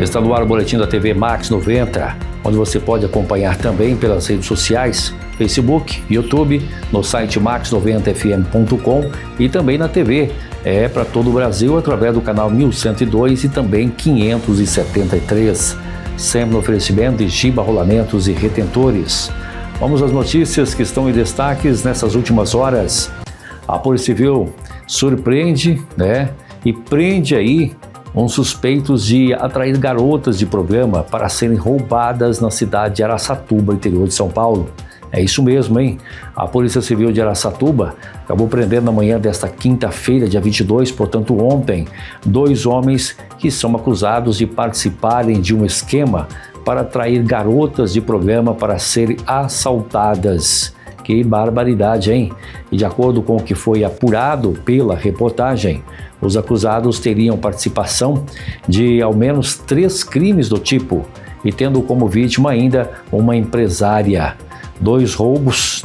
Está no ar o boletim da TV Max 90, onde você pode acompanhar também pelas redes sociais, Facebook, YouTube, no site max90fm.com e também na TV, para todo o Brasil através do canal 1102 e também 573, sempre no oferecimento de Giba Rolamentos e Retentores. Vamos às notícias que estão em destaques nessas últimas horas. A Polícia Civil surpreende, e prende aí uns suspeitos de atrair garotas de programa para serem roubadas na cidade de Araçatuba, interior de São Paulo. É isso mesmo, hein? A Polícia Civil de Araçatuba acabou prendendo na manhã desta quinta-feira, dia 22, portanto ontem, 2 homens que são acusados de participarem de um esquema para atrair garotas de programa para serem assaltadas. Que barbaridade, hein? E de acordo com o que foi apurado pela reportagem, os acusados teriam participação de ao menos 3 crimes do tipo e tendo como vítima ainda uma empresária. 2 roubos,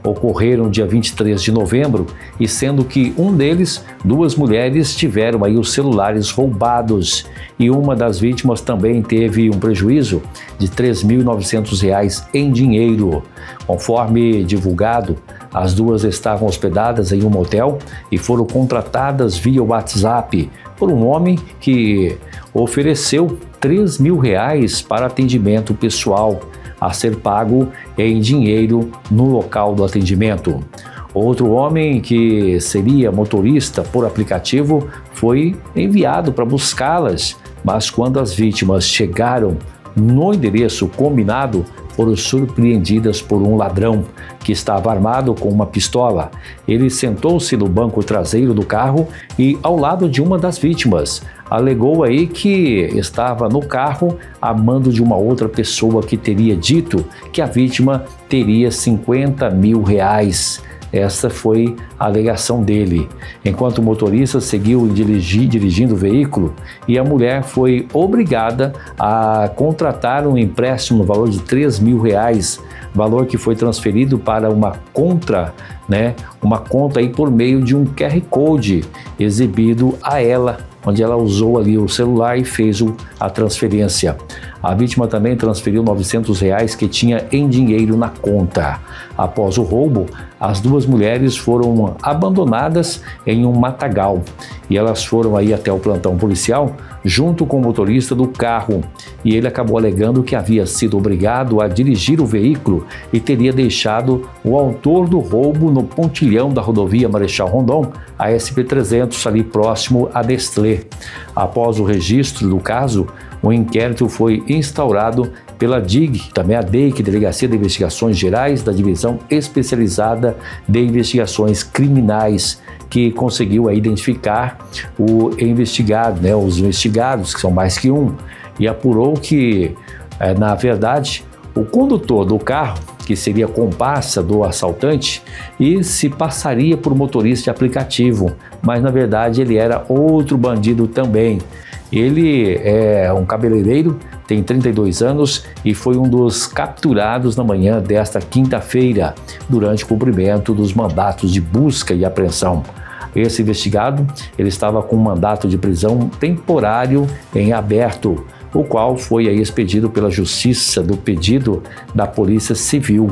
ocorreram dia 23 de novembro e sendo que um deles, 2 mulheres tiveram aí os celulares roubados e uma das vítimas também teve um prejuízo de R$ 3.900 em dinheiro. Conforme divulgado, as 2 estavam hospedadas em um motel e foram contratadas via WhatsApp por um homem que ofereceu R$ 3.000 para atendimento pessoal, a ser pago em dinheiro no local do atendimento. Outro homem, que seria motorista por aplicativo, foi enviado para buscá-las, mas quando as vítimas chegaram no endereço combinado, foram surpreendidas por um ladrão que estava armado com uma pistola. Ele sentou-se no banco traseiro do carro e ao lado de uma das vítimas. Alegou aí que estava no carro a mando de uma outra pessoa que teria dito que a vítima teria R$ 50.000. Essa foi a alegação dele. Enquanto o motorista seguiu dirigindo o veículo e a mulher foi obrigada a contratar um empréstimo no valor de R$ 3.000, valor que foi transferido para uma conta aí por meio de um QR Code exibido a ela, onde ela usou ali o celular e fez a transferência. A vítima também transferiu R$ 900 que tinha em dinheiro na conta. Após o roubo, as 2 mulheres foram abandonadas em um matagal e elas foram aí até o plantão policial junto com o motorista do carro e ele acabou alegando que havia sido obrigado a dirigir o veículo e teria deixado o autor do roubo no pontilhão da rodovia Marechal Rondon, a SP-300, ali próximo a Nestlé. Após o registro do caso, um inquérito foi instaurado pela DIG, também a DEIC, Delegacia de Investigações Gerais da Divisão Especializada de Investigações Criminais, que conseguiu aí identificar o investigado, os investigados, que são mais que um, e apurou que, na verdade, o condutor do carro, que seria comparsa do assaltante, e se passaria por motorista de aplicativo, mas na verdade ele era outro bandido também. Ele é um cabeleireiro, tem 32 anos e foi um dos capturados na manhã desta quinta-feira, durante o cumprimento dos mandatos de busca e apreensão. Esse investigado, ele estava com um mandato de prisão temporário em aberto, o qual foi aí expedido pela Justiça do pedido da Polícia Civil.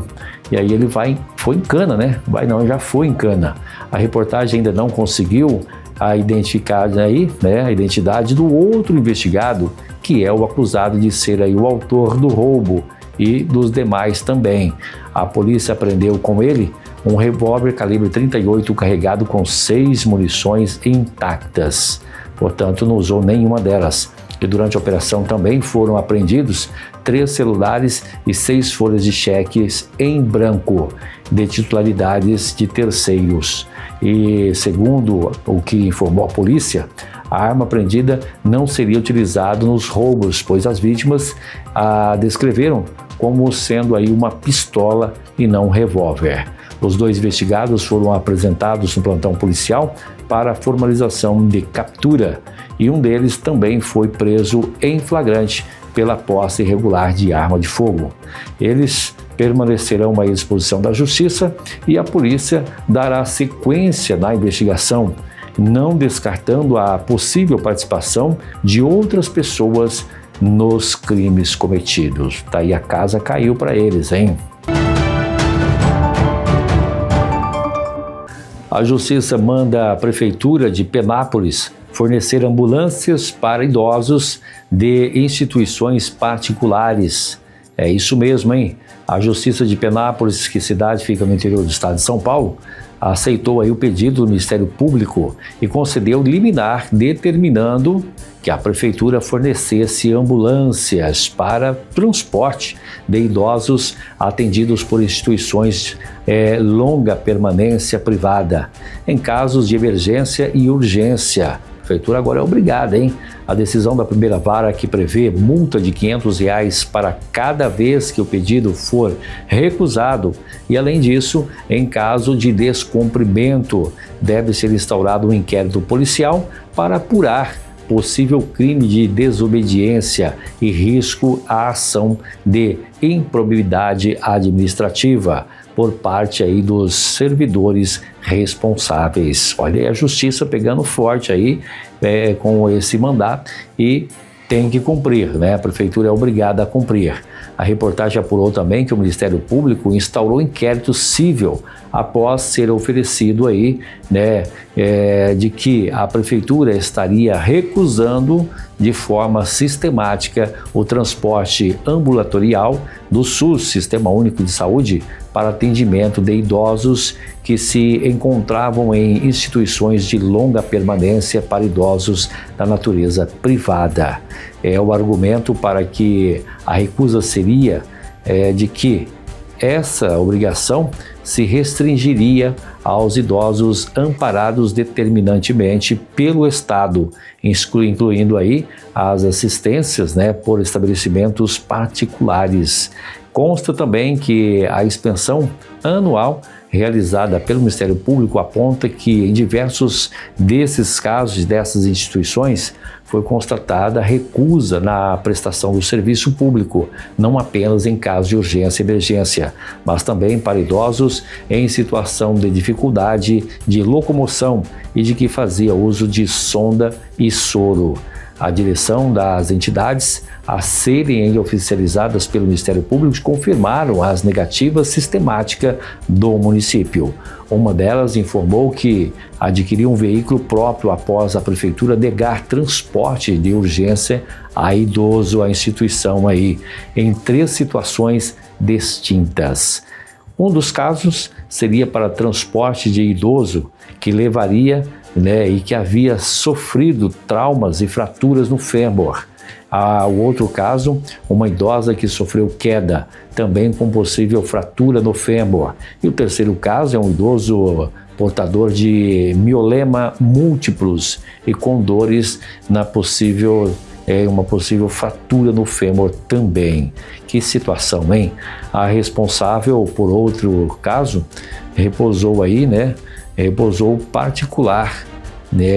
E aí ele foi em cana, já foi em cana. A reportagem ainda não conseguiu identificar aí, a identidade do outro investigado, que é o acusado de ser aí o autor do roubo e dos demais também. A polícia apreendeu com ele um revólver calibre 38 carregado com 6 munições intactas. Portanto, não usou nenhuma delas. E durante a operação também foram apreendidos 3 celulares e 6 folhas de cheques em branco, de titularidades de terceiros. E segundo o que informou a polícia, a arma apreendida não seria utilizada nos roubos, pois as vítimas a descreveram como sendo aí uma pistola e não um revólver. Os 2 investigados foram apresentados no plantão policial para formalização de captura e um deles também foi preso em flagrante pela posse irregular de arma de fogo. Eles permanecerão à disposição da Justiça e a polícia dará sequência na investigação, não descartando a possível participação de outras pessoas nos crimes cometidos. Tá aí, a casa caiu para eles, hein? A Justiça manda a Prefeitura de Penápolis fornecer ambulâncias para idosos de instituições particulares. É isso mesmo, hein? A Justiça de Penápolis, que cidade fica no interior do estado de São Paulo, aceitou aí o pedido do Ministério Público e concedeu liminar determinando que a Prefeitura fornecesse ambulâncias para transporte de idosos atendidos por instituições longa permanência privada, em casos de emergência e urgência. A Prefeitura agora é obrigada, hein? A decisão da primeira vara, que prevê multa de R$500 para cada vez que o pedido for recusado, e além disso, em caso de descumprimento, deve ser instaurado um inquérito policial para apurar possível crime de desobediência e risco à ação de improbidade administrativa por parte aí dos servidores responsáveis. Olha aí a Justiça pegando forte aí com esse mandato e tem que cumprir, né? A Prefeitura é obrigada a cumprir. A reportagem apurou também que o Ministério Público instaurou inquérito civil após ser oferecido aí, né, de que a Prefeitura estaria recusando de forma sistemática o transporte ambulatorial do SUS, Sistema Único de Saúde, para atendimento de idosos que se encontravam em instituições de longa permanência para idosos da natureza privada. O argumento para que a recusa seria de que essa obrigação se restringiria aos idosos amparados determinantemente pelo Estado, incluindo aí as assistências, né, por estabelecimentos particulares. Consta também que a inspeção anual realizada pelo Ministério Público aponta que em diversos desses casos, dessas instituições, foi constatada recusa na prestação do serviço público, não apenas em casos de urgência e emergência, mas também para idosos em situação de dificuldade de locomoção e de que fazia uso de sonda e soro. A direção das entidades a serem oficializadas pelo Ministério Público confirmaram as negativas sistemáticas do município. Uma delas informou que adquiriu um veículo próprio após a Prefeitura negar transporte de urgência a idoso à instituição aí, em 3 situações distintas. Um dos casos seria para transporte de idoso que levaria, e que havia sofrido traumas e fraturas no fêmur. O outro caso, uma idosa que sofreu queda, também com possível fratura no fêmur. E o terceiro caso é um idoso portador de miolema múltiplos e com dores na uma possível fratura no fêmur também. Que situação, hein? A responsável por outro caso repousou aí, repousou particular,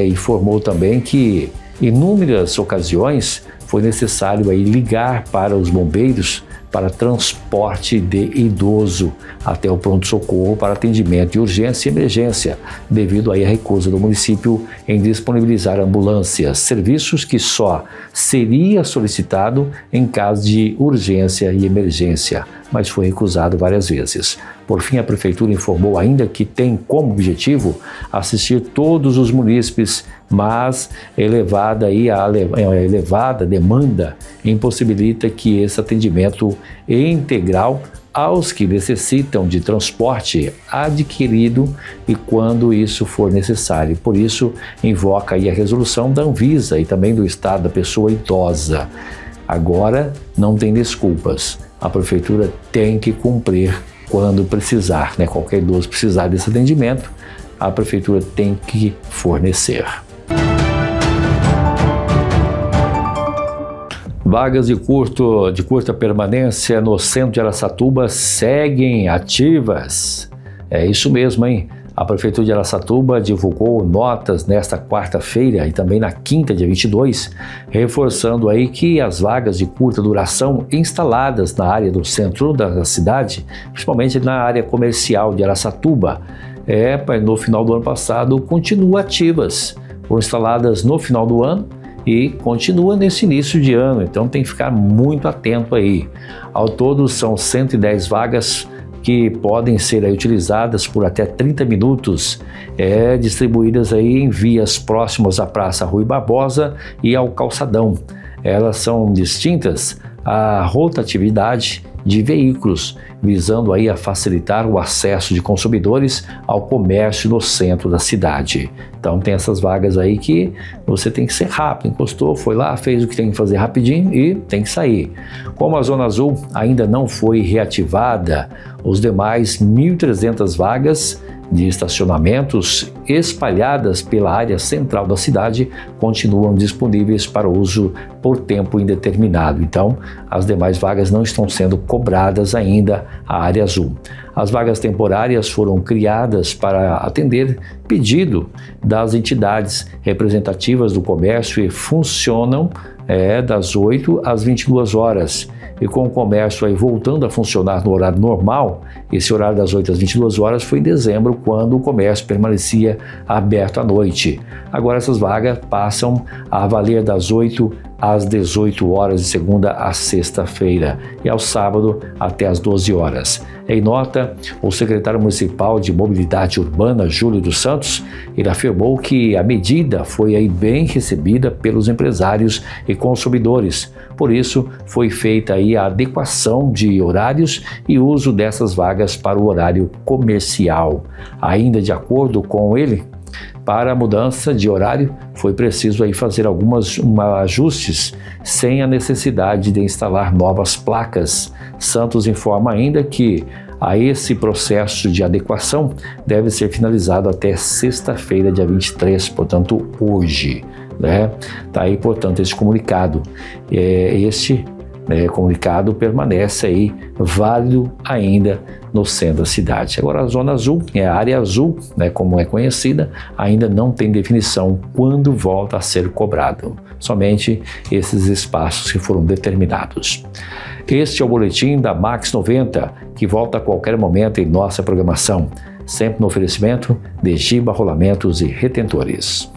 informou também que em inúmeras ocasiões foi necessário aí ligar para os bombeiros para transporte de idoso até o pronto-socorro para atendimento de urgência e emergência, devido aí à recusa do município em disponibilizar ambulâncias, serviços que só seria solicitado em caso de urgência e emergência, mas foi recusado várias vezes. Por fim, a Prefeitura informou ainda que tem como objetivo assistir todos os munícipes, mas a elevada demanda impossibilita que esse atendimento integral aos que necessitam de transporte adquirido e quando isso for necessário. Por isso, invoca aí a resolução da Anvisa e também do Estado da pessoa idosa. Agora, não tem desculpas. A Prefeitura tem que cumprir quando precisar, Qualquer idoso precisar desse atendimento, a Prefeitura tem que fornecer. Vagas de curta permanência no centro de Araçatuba seguem ativas. É isso mesmo, hein? A Prefeitura de Araçatuba divulgou notas nesta quarta-feira e também na quinta, dia 22, reforçando aí que as vagas de curta duração instaladas na área do centro da cidade, principalmente na área comercial de Araçatuba, no final do ano passado, continuam ativas. Foram instaladas no final do ano e continua nesse início de ano, então tem que ficar muito atento aí. Ao todo são 110 vagas que podem ser aí utilizadas por até 30 minutos, distribuídas aí em vias próximas à Praça Rui Barbosa e ao Calçadão. Elas são distintas à rotatividade de veículos, visando aí a facilitar o acesso de consumidores ao comércio no centro da cidade. Então tem essas vagas aí que você tem que ser rápido, encostou, foi lá, fez o que tem que fazer rapidinho e tem que sair. Como a Zona Azul ainda não foi reativada, os demais 1.300 vagas de estacionamentos espalhadas pela área central da cidade continuam disponíveis para uso por tempo indeterminado. Então, as demais vagas não estão sendo cobradas ainda à área azul. As vagas temporárias foram criadas para atender pedido das entidades representativas do comércio e funcionam das 8 às 22 horas. E com o comércio aí voltando a funcionar no horário normal, esse horário das 8 às 22 horas foi em dezembro, quando o comércio permanecia aberto à noite. Agora essas vagas passam a valer das 8 às 18 horas de segunda a sexta-feira e ao sábado até às 12 horas. Em nota, o secretário municipal de Mobilidade Urbana, Júlio dos Santos, ele afirmou que a medida foi aí bem recebida pelos empresários e consumidores. Por isso, foi feita aí a adequação de horários e uso dessas vagas para o horário comercial. Ainda de acordo com ele, para a mudança de horário, foi preciso aí fazer alguns ajustes sem a necessidade de instalar novas placas. Santos informa ainda que esse processo de adequação deve ser finalizado até sexta-feira, dia 23, portanto hoje. Tá aí, portanto, esse comunicado. Este comunicado permanece aí válido ainda no centro da cidade. Agora a Zona Azul, a área azul, como é conhecida, ainda não tem definição quando volta a ser cobrado. Somente esses espaços que foram determinados. Este é o boletim da Max 90, que volta a qualquer momento em nossa programação, sempre no oferecimento de Giba Rolamentos e Retentores.